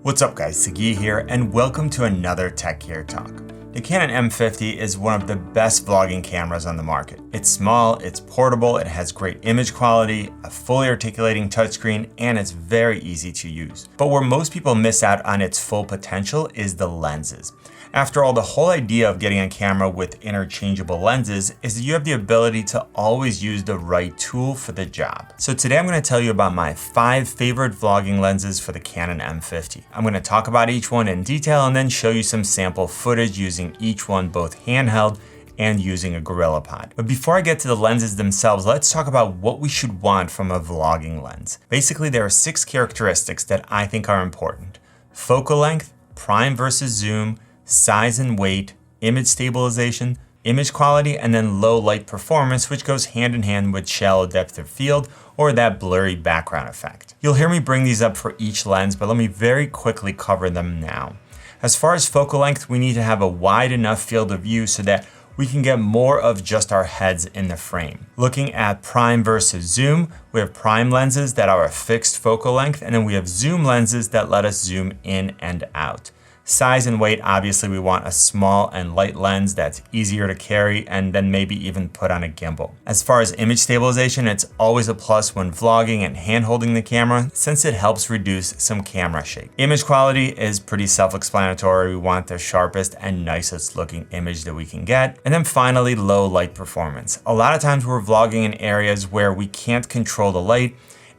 What's up guys, Sagi here, and welcome to another Tech Gear Talk. The Canon M50 is one of the best vlogging cameras on the market. It's small, it's portable, it has great image quality, a fully articulating touchscreen, and it's very easy to use. But where most people miss out on its full potential is the lenses. After all, the whole idea of getting a camera with interchangeable lenses is that you have the ability to always use the right tool for the job. So today I'm going to tell you about my 5 favorite vlogging lenses for the Canon M50. I'm going to talk about each one in detail and then show you some sample footage using each one both handheld and using a GorillaPod. But before I get to the lenses themselves, let's talk about what we should want from a vlogging lens. Basically, there are 6 characteristics that I think are important: focal length, prime versus zoom, size and weight, image stabilization, image quality, and then low light performance, which goes hand in hand with shallow depth of field or that blurry background effect. You'll hear me bring these up for each lens, but let me very quickly cover them now. As far as focal length, we need to have a wide enough field of view so that we can get more of just our heads in the frame. Looking at prime versus zoom, we have prime lenses that are a fixed focal length, and then we have zoom lenses that let us zoom in and out. Size and weight, obviously we want a small and light lens that's easier to carry and then maybe even put on a gimbal. As far as image stabilization, it's always a plus when vlogging and hand holding the camera since it helps reduce some camera shake. Image quality is pretty self-explanatory. We want the sharpest and nicest looking image that we can get. And then finally, low light performance. A lot of times we're vlogging in areas where we can't control the light,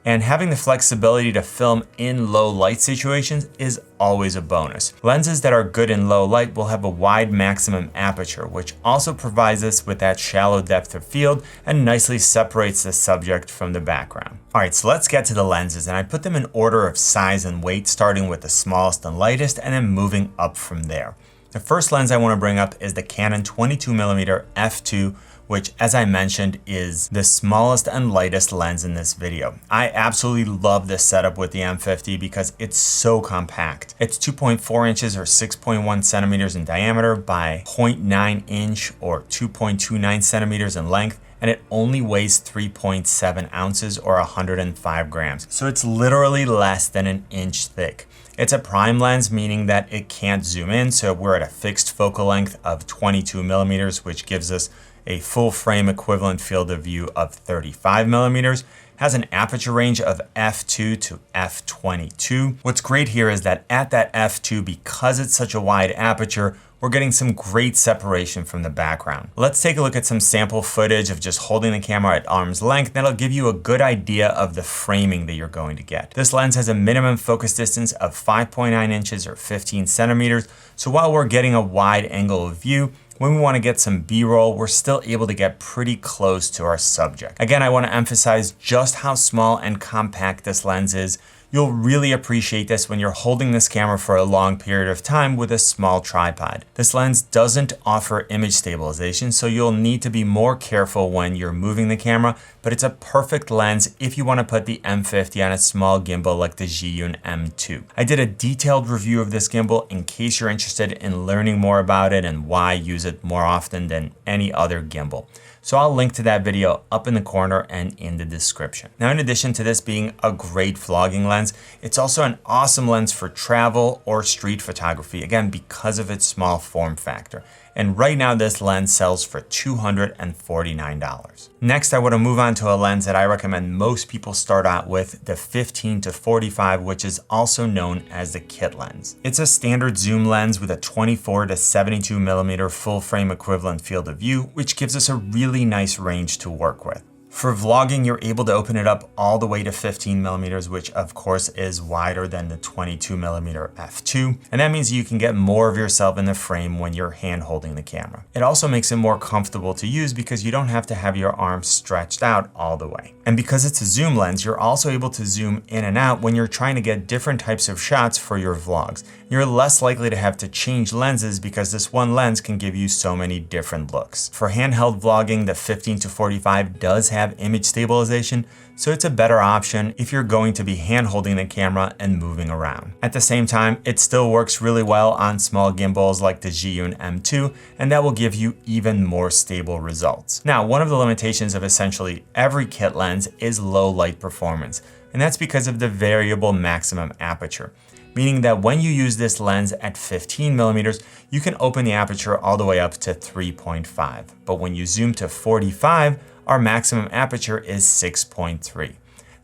and having the flexibility to film in low light situations is always a bonus. Lenses that are good in low light will have a wide maximum aperture, which also provides us with that shallow depth of field and nicely separates the subject from the background. Alright, so let's get to the lenses, and I put them in order of size and weight, starting with the smallest and lightest and then moving up from there. The first lens I want to bring up is the Canon 22mm f2, which, as I mentioned, is the smallest and lightest lens in this video. I absolutely love this setup with the M50 because it's so compact. It's 2.4 inches or 6.1 centimeters in diameter by 0.9 inch or 2.29 centimeters in length, and it only weighs 3.7 ounces or 105 grams. So it's literally less than an inch thick. It's a prime lens, meaning that it can't zoom in, so we're at a fixed focal length of 22 millimeters, which gives us a full frame equivalent field of view of 35 millimeters, has an aperture range of f2 to f22. What's great here is that at that f2, because it's such a wide aperture, we're getting some great separation from the background. Let's take a look at some sample footage of just holding the camera at arm's length. That'll give you a good idea of the framing that you're going to get. This lens has a minimum focus distance of 5.9 inches or 15 centimeters. So while we're getting a wide angle of view, when we want to get some B-roll, we're still able to get pretty close to our subject. Again, I want to emphasize just how small and compact this lens is. You'll really appreciate this when you're holding this camera for a long period of time with a small tripod. This lens doesn't offer image stabilization, so you'll need to be more careful when you're moving the camera, but it's a perfect lens if you want to put the M50 on a small gimbal like the Zhiyun M2. I did a detailed review of this gimbal in case you're interested in learning more about it and why I use it more often than any other gimbal. So I'll link to that video up in the corner and in the description. Now, in addition to this being a great vlogging lens, it's also an awesome lens for travel or street photography, again, because of its small form factor. And right now this lens sells for $249. Next, I want to move on to a lens that I recommend most people start out with, the 15-45, which is also known as the kit lens. It's a standard zoom lens with a 24 to 72 millimeter full frame equivalent field of view, which gives us a really nice range to work with. For vlogging, you're able to open it up all the way to 15 millimeters, which of course is wider than the 22 millimeter f2. And that means you can get more of yourself in the frame when you're hand holding the camera. It also makes it more comfortable to use because you don't have to have your arms stretched out all the way. And because it's a zoom lens, you're also able to zoom in and out when you're trying to get different types of shots for your vlogs. You're less likely to have to change lenses because this one lens can give you so many different looks. For handheld vlogging, the 15-45 does have image stabilization, so it's a better option if you're going to be hand holding the camera and moving around. At the same time, it still works really well on small gimbals like the Zhiyun M2, and that will give you even more stable results. Now, one of the limitations of essentially every kit lens is low light performance, and that's because of the variable maximum aperture. meaning that when you use this lens at 15 millimeters, you can open the aperture all the way up to 3.5. But when you zoom to 45, our maximum aperture is 6.3.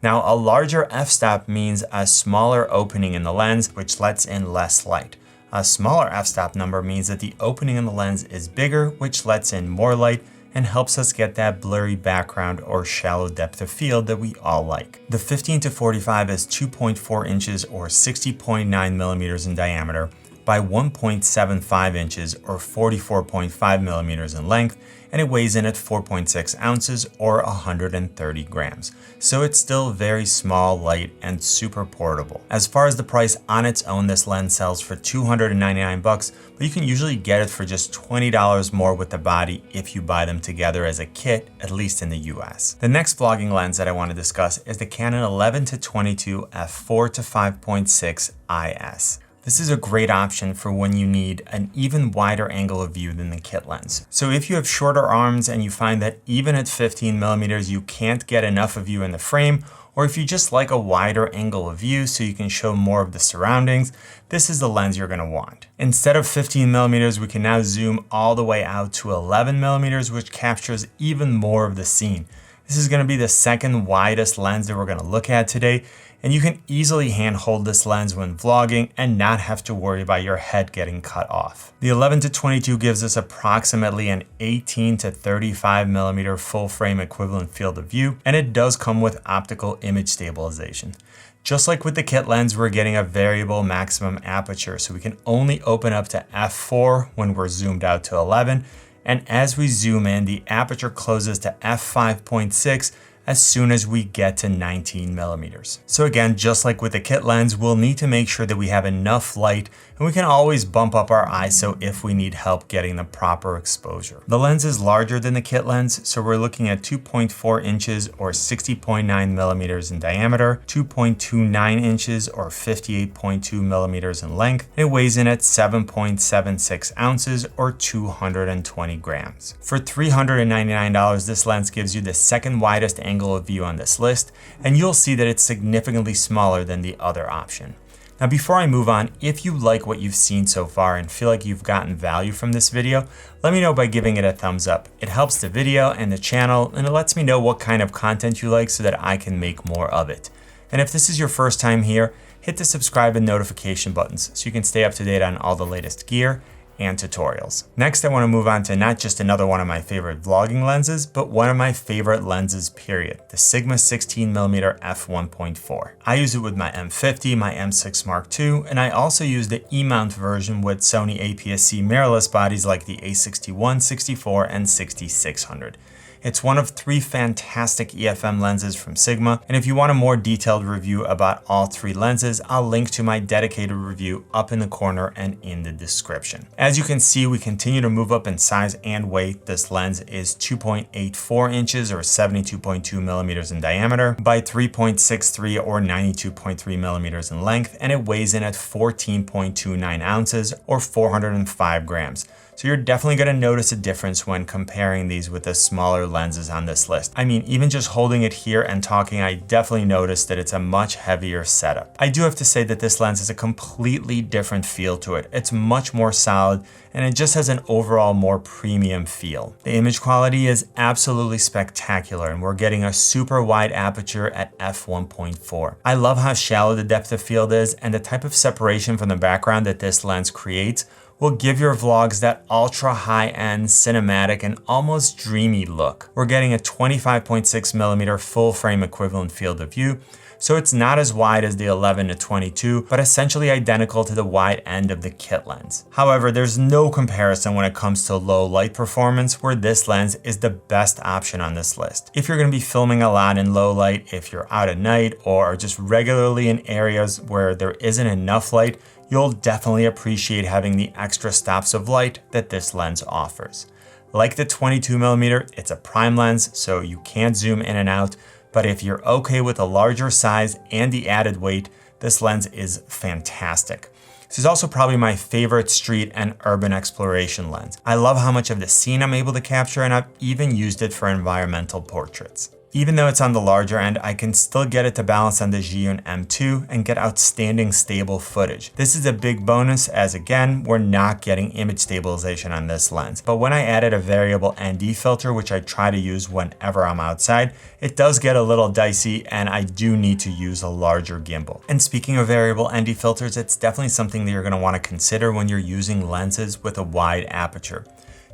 Now, a larger f-stop means a smaller opening in the lens, which lets in less light. A smaller f-stop number means that the opening in the lens is bigger, which lets in more light and helps us get that blurry background or shallow depth of field that we all like. The 15 to 45 is 2.4 inches or 60.9 millimeters in diameter by 1.75 inches or 44.5 millimeters in length, and it weighs in at 4.6 ounces or 130 grams. So it's still very small, light, and super portable. As far as the price on its own, this lens sells for $299, but you can usually get it for just $20 more with the body if you buy them together as a kit, at least in the US. The next vlogging lens that I want to discuss is the Canon 11-22 f4 to 5.6 IS. This is a great option for when you need an even wider angle of view than the kit lens. So if you have shorter arms and you find that even at 15 millimeters you can't get enough of you in the frame, or if you just like a wider angle of view so you can show more of the surroundings, this is the lens you're going to want. Instead of 15 millimeters, we can now zoom all the way out to 11 millimeters, which captures even more of the scene. This is going to be the second widest lens that we're going to look at today, and you can easily handhold this lens when vlogging and not have to worry about your head getting cut off. The 11-22 gives us approximately an 18 to 35 millimeter full frame equivalent field of view, and it does come with optical image stabilization. Just like with the kit lens, we're getting a variable maximum aperture, so we can only open up to f4 when we're zoomed out to 11, and as we zoom in, the aperture closes to f5.6 as soon as we get to 19 millimeters. So again, just like with the kit lens, we'll need to make sure that we have enough light, and we can always bump up our ISO if we need help getting the proper exposure. The lens is larger than the kit lens, so we're looking at 2.4 inches or 60.9 millimeters in diameter, 2.29 inches or 58.2 millimeters in length. It weighs in at 7.76 ounces or 220 grams. For $399, this lens gives you the second widest angle of view on this list, and you'll see that it's significantly smaller than the other option. Now, before I move on, if you like what you've seen so far and feel like you've gotten value from this video, let me know by giving it a thumbs up. It helps the video and the channel, and it lets me know what kind of content you like so that I can make more of it. And if this is your first time here, hit the subscribe and notification buttons so you can stay up to date on all the latest gear and tutorials. Next, I want to move on to not just another one of my favorite vlogging lenses, but one of my favorite lenses, period, the Sigma 16mm f1.4. I use it with my M50, my M6 Mark II, and I also use the E-mount version with Sony APS-C mirrorless bodies like the A61, 64, and 6600. It's one of 3 fantastic EFM lenses from Sigma, and if you want a more detailed review about all 3 lenses, I'll link to my dedicated review up in the corner and in the description. As you can see, we continue to move up in size and weight. This lens is 2.84 inches or 72.2 millimeters in diameter by 3.63 or 92.3 millimeters in length, and it weighs in at 14.29 ounces or 405 grams. So you're definitely going to notice a difference when comparing these with the smaller lenses on this list. I mean, even just holding it here and talking, I definitely noticed that it's a much heavier setup. I do have to say that this lens has a completely different feel to it. It's much more solid, and it just has an overall more premium feel. The image quality is absolutely spectacular, and we're getting a super wide aperture at f1.4. I love how shallow the depth of field is, and the type of separation from the background that this lens creates will give your vlogs that ultra high-end, cinematic, and almost dreamy look. We're getting a 25.6 millimeter full frame equivalent field of view, so it's not as wide as the 11-22, but essentially identical to the wide end of the kit lens. However, there's no comparison when it comes to low light performance, where this lens is the best option on this list. If you're going to be filming a lot in low light, if you're out at night, or just regularly in areas where there isn't enough light, you'll definitely appreciate having the extra stops of light that this lens offers. Like the 22mm, it's a prime lens, so you can't zoom in and out, but if you're okay with a larger size and the added weight, this lens is fantastic. This is also probably my favorite street and urban exploration lens. I love how much of the scene I'm able to capture, and I've even used it for environmental portraits. Even though it's on the larger end, I can still get it to balance on the Zhiyun M2 and get outstanding stable footage. This is a big bonus as again, we're not getting image stabilization on this lens. But when I added a variable ND filter, which I try to use whenever I'm outside, it does get a little dicey and I do need to use a larger gimbal. And speaking of variable ND filters, it's definitely something that you're gonna wanna consider when you're using lenses with a wide aperture.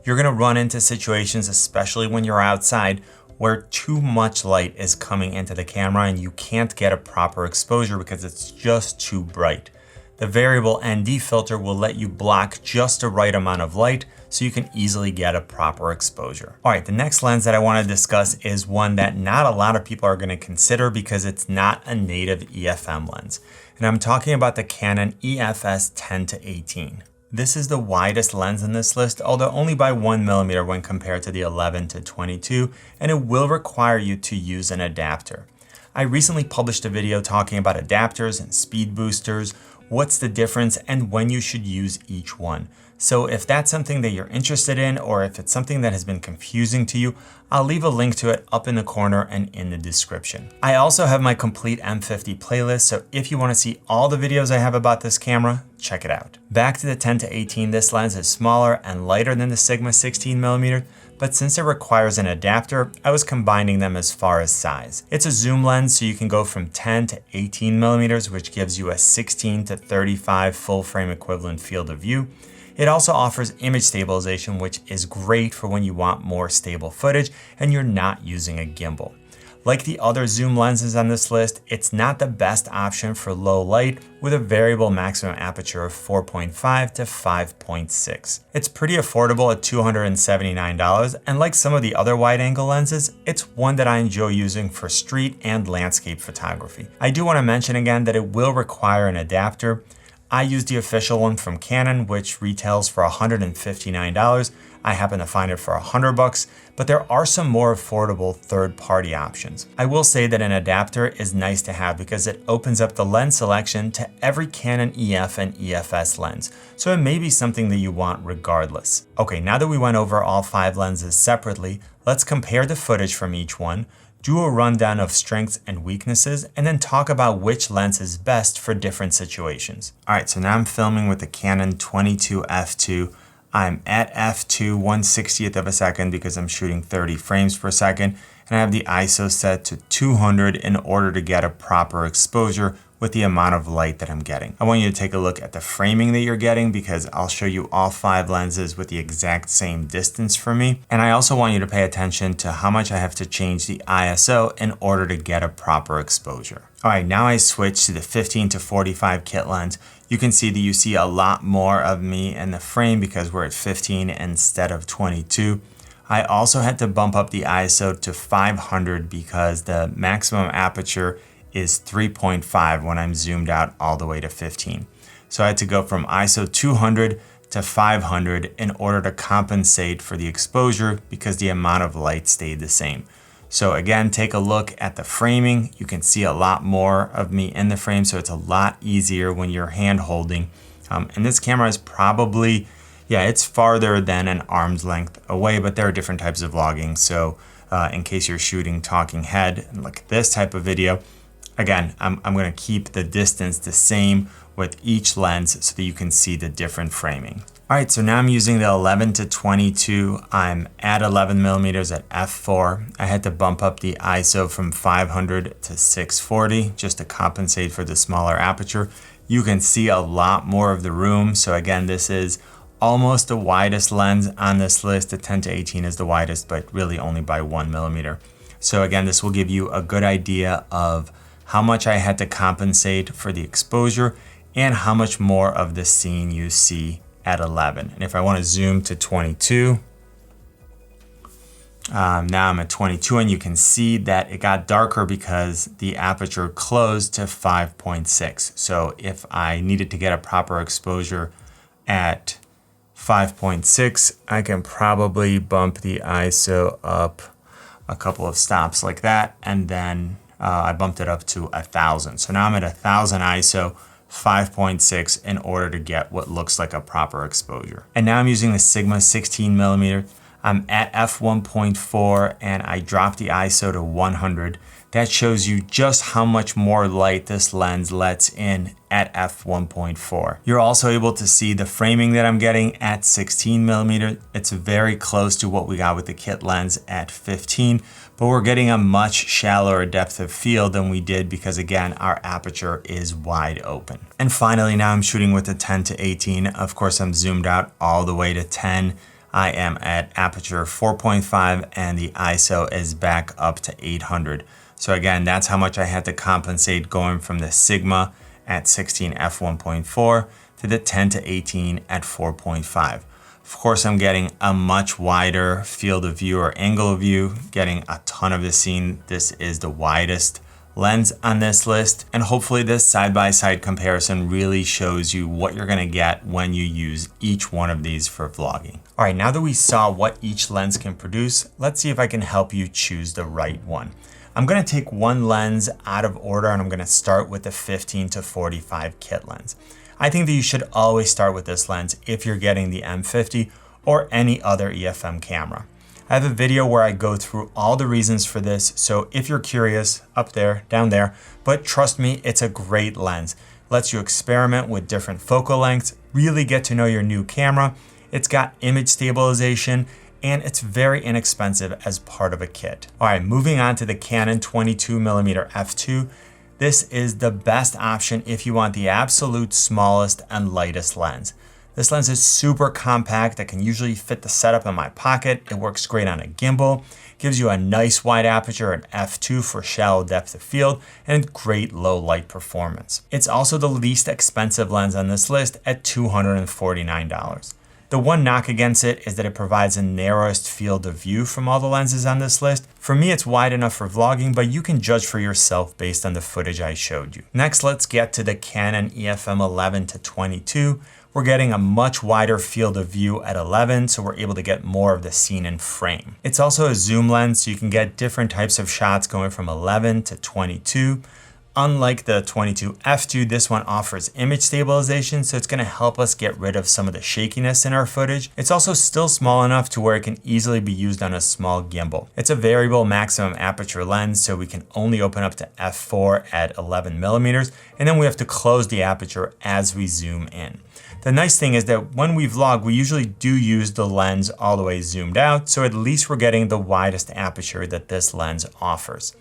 You're gonna run into situations, especially when you're outside, where too much light is coming into the camera and you can't get a proper exposure because it's just too bright. The variable ND filter will let you block just the right amount of light so you can easily get a proper exposure. All right, the next lens that I want to discuss is one that not a lot of people are going to consider because it's not a native EFM lens. And I'm talking about the Canon EFS 10-18. This is the widest lens in this list, although only by 1mm when compared to the 11-22, and it will require you to use an adapter. I recently published a video talking about adapters and speed boosters, what's the difference, and when you should use each one. So if that's something that you're interested in, or if it's something that has been confusing to you, I'll leave a link to it up in the corner and in the description. I also have my complete M50 playlist, so if you want to see all the videos I have about this camera, check it out. Back to the 10-18, this lens is smaller and lighter than the Sigma 16mm, but since it requires an adapter, I was combining them as far as size. It's a zoom lens, so you can go from 10-18mm, which gives you a 16-35 full frame equivalent field of view. It also offers image stabilization, which is great for when you want more stable footage and you're not using a gimbal. Like the other zoom lenses on this list, it's not the best option for low light with a variable maximum aperture of 4.5 to 5.6. It's pretty affordable at $279, and like some of the other wide angle lenses, it's one that I enjoy using for street and landscape photography. I do want to mention again that it will require an adapter. I use the official one from Canon, which retails for $159. I happen to find it for $100, but there are some more affordable third-party options. I will say that an adapter is nice to have because it opens up the lens selection to every Canon EF and EFS lens, so it may be something that you want regardless. Okay, now that we went over all 5 lenses separately, let's compare the footage from each one, do a rundown of strengths and weaknesses, and then talk about which lens is best for different situations. All right, so now I'm filming with the Canon 22 f2. I'm at f2 1/60th of a second because I'm shooting 30 frames per second, and I have the ISO set to 200 in order to get a proper exposure with the amount of light that I'm getting. I want you to take a look at the framing that you're getting because I'll show you all 5 lenses with the exact same distance from me. And I also want you to pay attention to how much I have to change the ISO in order to get a proper exposure. All right, now I switch to the 15-45 kit lens. You can see that you see a lot more of me in the frame because we're at 15 instead of 22. I also had to bump up the ISO to 500 because the maximum aperture is 3.5 when I'm zoomed out all the way to 15. So I had to go from ISO 200 to 500 in order to compensate for the exposure because the amount of light stayed the same. So again, take a look at the framing. You can see a lot more of me in the frame, so it's a lot easier when you're hand holding. And this camera is probably, it's farther than an arm's length away, but there are different types of vlogging. So in case you're shooting talking head, like this type of video, again, I'm gonna keep the distance the same with each lens so that you can see the different framing. All right, so now I'm using the 11-22. I'm at 11mm at f4. I had to bump up the ISO from 500 to 640 just to compensate for the smaller aperture. You can see a lot more of the room. So again, this is almost the widest lens on this list. The 10-18 is the widest, but really only by 1mm. So again, this will give you a good idea of how much I had to compensate for the exposure and how much more of the scene you see at 11. And if I want to zoom to 22, now I'm at 22 and you can see that it got darker because the aperture closed to 5.6. So if I needed to get a proper exposure at 5.6, I can probably bump the ISO up a couple of stops like that, and then I bumped it up to 1000. So now I'm at 1000 ISO, 5.6 in order to get what looks like a proper exposure. And now I'm using the Sigma 16mm. I'm at f1.4 and I dropped the ISO to 100. That shows you just how much more light this lens lets in at f1.4. You're also able to see the framing that I'm getting at 16mm. It's very close to what we got with the kit lens at 15, but we're getting a much shallower depth of field than we did because again, our aperture is wide open. And finally, now I'm shooting with a 10 to 18. Of course, I'm zoomed out all the way to 10. I am at aperture 4.5 and the ISO is back up to 800. So again, that's how much I had to compensate going from the Sigma at 16 f1.4 to the 10 to 18 at 4.5. Of course, I'm getting a much wider field of view or angle of view, getting a ton of the scene. This is the widest lens on this list. And hopefully this side-by-side comparison really shows you what you're gonna get when you use each one of these for vlogging. All right, now that we saw what each lens can produce, let's see if I can help you choose the right one. I'm gonna take one lens out of order and I'm gonna start with the 15 to 45 kit lens. I think that you should always start with this lens if you're getting the M50 or any other EFM camera. I have a video where I go through all the reasons for this, so if you're curious, up there, down there, but trust me, it's a great lens. Lets you experiment with different focal lengths, really get to know your new camera. It's got image stabilization, and it's very inexpensive as part of a kit. All right, moving on to the Canon 22mm f2. This is the best option if you want the absolute smallest and lightest lens. This lens is super compact. I can usually fit the setup in my pocket. It works great on a gimbal, gives you a nice wide aperture at f2 for shallow depth of field, and great low light performance. It's also the least expensive lens on this list at $249. The one knock against it is that it provides the narrowest field of view from all the lenses on this list. For me, it's wide enough for vlogging, but you can judge for yourself based on the footage I showed you. Next, let's get to the Canon EFM 11 to 22. We're getting a much wider field of view at 11, so we're able to get more of the scene in frame. It's also a zoom lens, so you can get different types of shots going from 11 to 22. Unlike the 22 f2, this one offers image stabilization, so it's gonna help us get rid of some of the shakiness in our footage. It's also still small enough to where it can easily be used on a small gimbal. It's a variable maximum aperture lens, so we can only open up to f4 at 11mm, and then we have to close the aperture as we zoom in. The nice thing is that when we vlog, we usually do use the lens all the way zoomed out, so at least we're getting the widest aperture that this lens offers.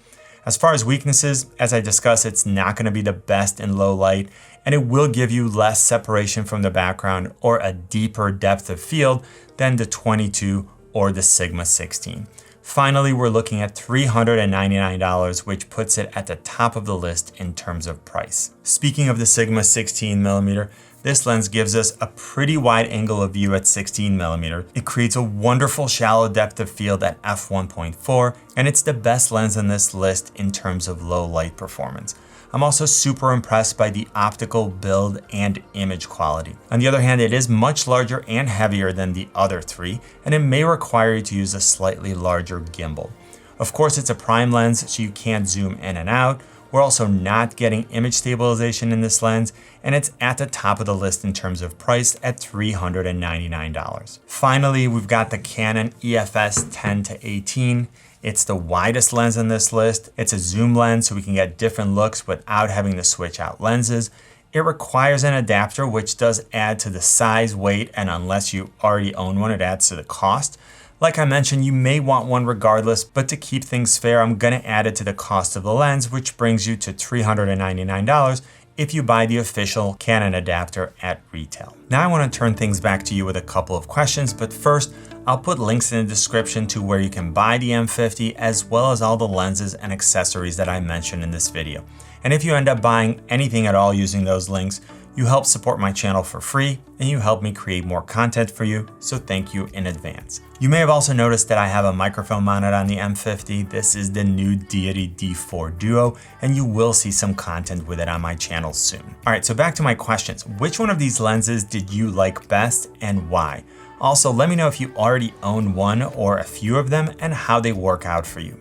As far as weaknesses, as I discussed, it's not going to be the best in low light, and it will give you less separation from the background or a deeper depth of field than the 22 or the Sigma 16. Finally, we're looking at $399, which puts it at the top of the list in terms of price. Speaking of the Sigma 16mm, this lens gives us a pretty wide angle of view at 16mm. It creates a wonderful shallow depth of field at f1.4, and it's the best lens on this list in terms of low light performance. I'm also super impressed by the optical build and image quality. On the other hand, it is much larger and heavier than the other three, and it may require you to use a slightly larger gimbal. Of course, it's a prime lens, so you can't zoom in and out. We're also not getting image stabilization in this lens, and it's at the top of the list in terms of price at $399. Finally, we've got the Canon EFS 10 to 18. It's the widest lens on this list. It's a zoom lens, so we can get different looks without having to switch out lenses. It requires an adapter, which does add to the size, weight, and unless you already own one, it adds to the cost. Like I mentioned, you may want one regardless, but to keep things fair, I'm gonna add it to the cost of the lens, which brings you to $399 if you buy the official Canon adapter at retail. Now I wanna turn things back to you with a couple of questions, but first, I'll put links in the description to where you can buy the M50 as well as all the lenses and accessories that I mentioned in this video. And if you end up buying anything at all using those links, you help support my channel for free and you help me create more content for you, so thank you in advance. You may have also noticed that I have a microphone mounted on the M50. This is the new Deity D4 Duo, and you will see some content with it on my channel soon. All right, so back to my questions. Which one of these lenses did you like best and why? Also, let me know if you already own one or a few of them and how they work out for you.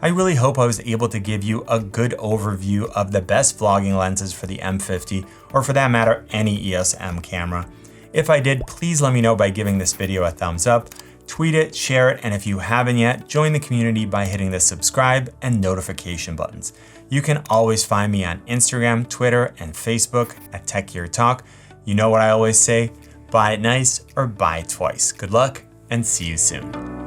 I really hope I was able to give you a good overview of the best vlogging lenses for the M50, or for that matter, any EOS M camera. If I did, please let me know by giving this video a thumbs up. Tweet it, share it, and if you haven't yet, join the community by hitting the subscribe and notification buttons. You can always find me on Instagram, Twitter, and Facebook at Tech Gear Talk. You know what I always say, buy it nice or buy it twice. Good luck and see you soon.